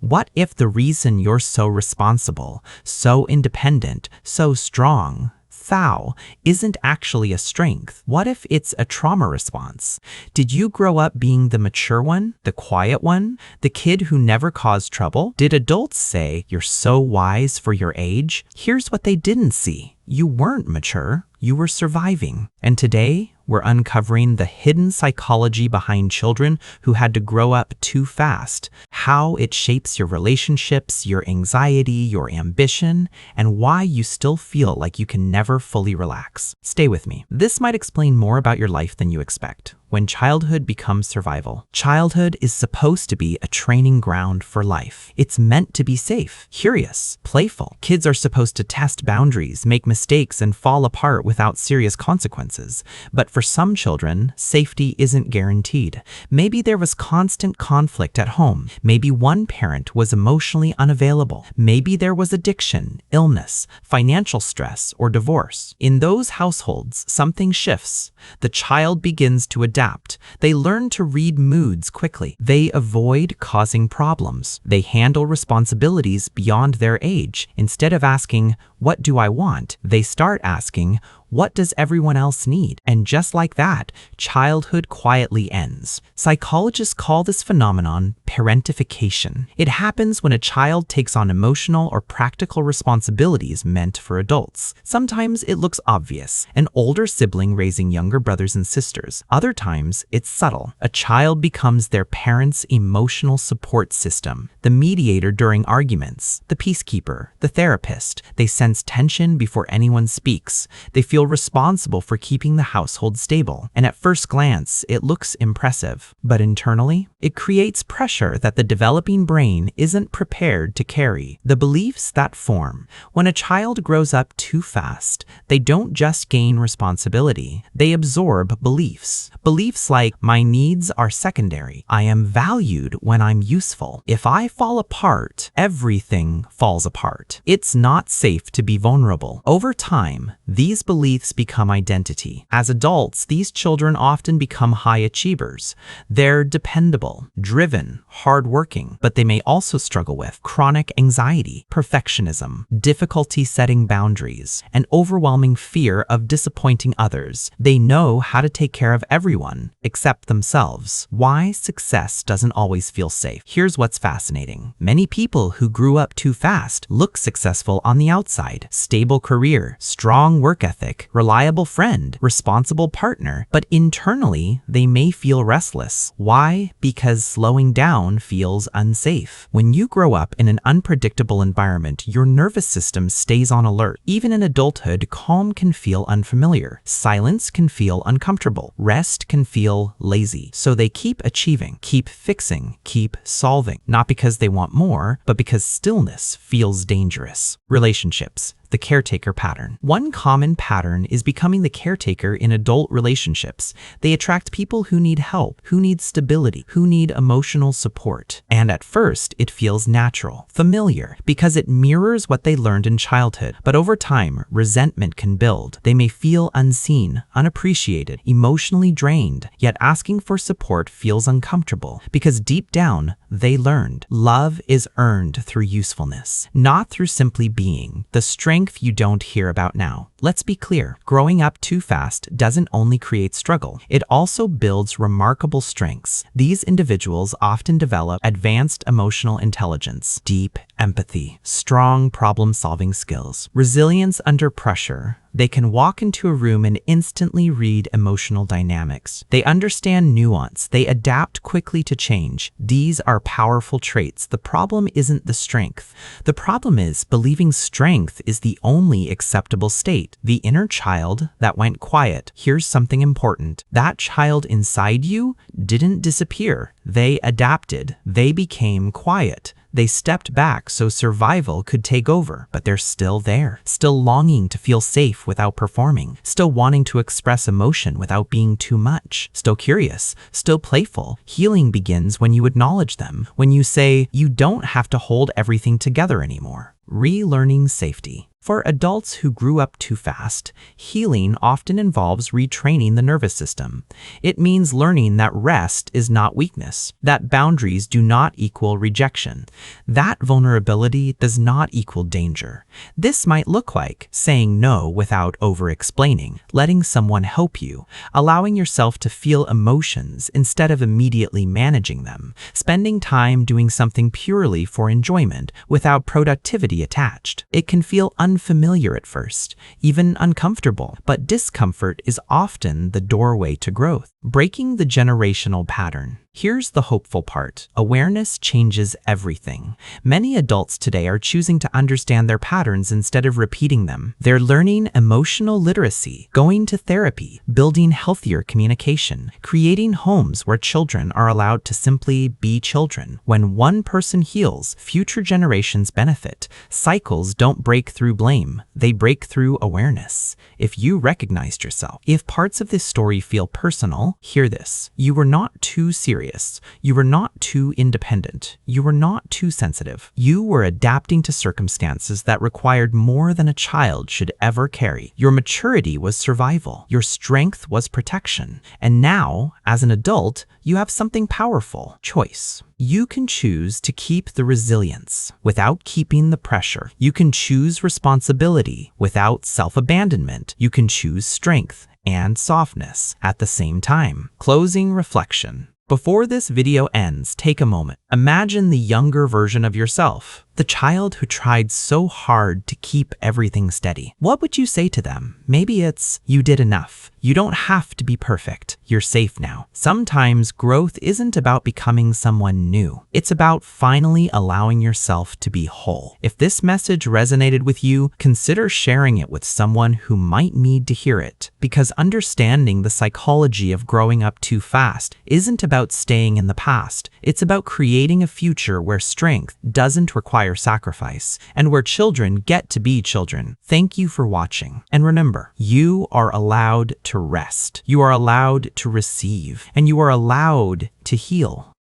What if the reason you're so responsible, so independent, so strong, isn't actually a strength? What if it's a trauma response? Did you grow up being the mature one, the quiet one, the kid who never caused trouble? Did adults say you're so wise for your age? Here's what they didn't see. You weren't mature, you were surviving. And today, we're uncovering the hidden psychology behind children who had to grow up too fast, how it shapes your relationships, your anxiety, your ambition, and why you still feel like you can never fully relax. Stay with me. This might explain more about your life than you expect. When childhood becomes survival, childhood is supposed to be a training ground for life. It's meant to be safe, curious, playful. Kids are supposed to test boundaries, make mistakes, and fall apart without serious consequences. But for some children, safety isn't guaranteed. Maybe there was constant conflict at home. Maybe one parent was emotionally unavailable. Maybe there was addiction, illness, financial stress, or divorce. In those households, something shifts. The child begins to adapt. They learn to read moods quickly. They avoid causing problems. They handle responsibilities beyond their age. Instead of asking, "What do I want?" they start asking, "What does everyone else need?" And just like that, childhood quietly ends. Psychologists call this phenomenon parentification. It happens when a child takes on emotional or practical responsibilities meant for adults. Sometimes it looks obvious, an older sibling raising younger brothers and sisters. Other times, it's subtle. A child becomes their parent's emotional support system, the mediator during arguments, the peacekeeper, the therapist. They sense tension before anyone speaks. They feel responsible for keeping the household stable. And at first glance, it looks impressive. But internally, it creates pressure that the developing brain isn't prepared to carry. The beliefs that form. When a child grows up too fast, they don't just gain responsibility, they absorb beliefs. Beliefs like, "My needs are secondary. I am valued when I'm useful. If I fall apart, everything falls apart. It's not safe to be vulnerable." Over time, these beliefs become identity. As adults, these children often become high achievers. They're dependable, driven, hardworking, but they may also struggle with chronic anxiety, perfectionism, difficulty setting boundaries, and overwhelming fear of disappointing others. They know how to take care of everyone except themselves. Why success doesn't always feel safe. Here's what's fascinating. Many people who grew up too fast look successful on the outside. Stable career, strong work ethic, reliable friend, responsible partner, but internally, they may feel restless. Why? Because slowing down feels unsafe. When you grow up in an unpredictable environment, your nervous system stays on alert. Even in adulthood, calm can feel unfamiliar. Silence can feel uncomfortable. Rest can feel lazy. So they keep achieving, keep fixing, keep solving. Not because they want more, but because stillness feels dangerous. Relationships. The caretaker pattern. One common pattern is becoming the caretaker in adult relationships. They attract people who need help, who need stability, who need emotional support. And at first, it feels natural, familiar, because it mirrors what they learned in childhood. But over time, resentment can build. They may feel unseen, unappreciated, emotionally drained, yet asking for support feels uncomfortable because deep down, they learned love is earned through usefulness, not through simply being. The strength you don't hear about now. Let's be clear, growing up too fast doesn't only create struggle, it also builds remarkable strengths. These individuals often develop advanced emotional intelligence, deep empathy, strong problem-solving skills, resilience under pressure. They can walk into a room and instantly read emotional dynamics. They understand nuance. They adapt quickly to change. These are powerful traits. The problem isn't the strength. The problem is believing strength is the only acceptable state. The inner child that went quiet. Here's something important. That child inside you didn't disappear. They adapted. They became quiet. They stepped back so survival could take over, but they're still there, still longing to feel safe without performing, still wanting to express emotion without being too much, still curious, still playful. Healing begins when you acknowledge them, when you say, you don't have to hold everything together anymore. Relearning safety. For adults who grew up too fast, healing often involves retraining the nervous system. It means learning that rest is not weakness, that boundaries do not equal rejection, that vulnerability does not equal danger. This might look like saying no without over-explaining, letting someone help you, allowing yourself to feel emotions instead of immediately managing them, spending time doing something purely for enjoyment without productivity attached. It can feel unfamiliar at first, even uncomfortable, but discomfort is often the doorway to growth. Breaking the generational pattern. Here's the hopeful part. Awareness changes everything. Many adults today are choosing to understand their patterns instead of repeating them. They're learning emotional literacy, going to therapy, building healthier communication, creating homes where children are allowed to simply be children. When one person heals, future generations benefit. Cycles don't break through blame, they break through awareness. If you recognized yourself, if parts of this story feel personal, hear this. You were not too serious. You were not too independent. You were not too sensitive. You were adapting to circumstances that required more than a child should ever carry. Your maturity was survival. Your strength was protection. And now, as an adult, you have something powerful: choice. You can choose to keep the resilience without keeping the pressure. You can choose responsibility without self-abandonment. You can choose strength and softness at the same time. Closing reflection. Before this video ends, take a moment. Imagine the younger version of yourself, the child who tried so hard to keep everything steady. What would you say to them? Maybe it's, you did enough. You don't have to be perfect. You're safe now. Sometimes growth isn't about becoming someone new. It's about finally allowing yourself to be whole. If this message resonated with you, consider sharing it with someone who might need to hear it. Because understanding the psychology of growing up too fast isn't about staying in the past. It's about creating a future where strength doesn't require sacrifice and where children get to be children. Thank you for watching. And remember, you are allowed to rest. You are allowed to receive, and you are allowed to heal.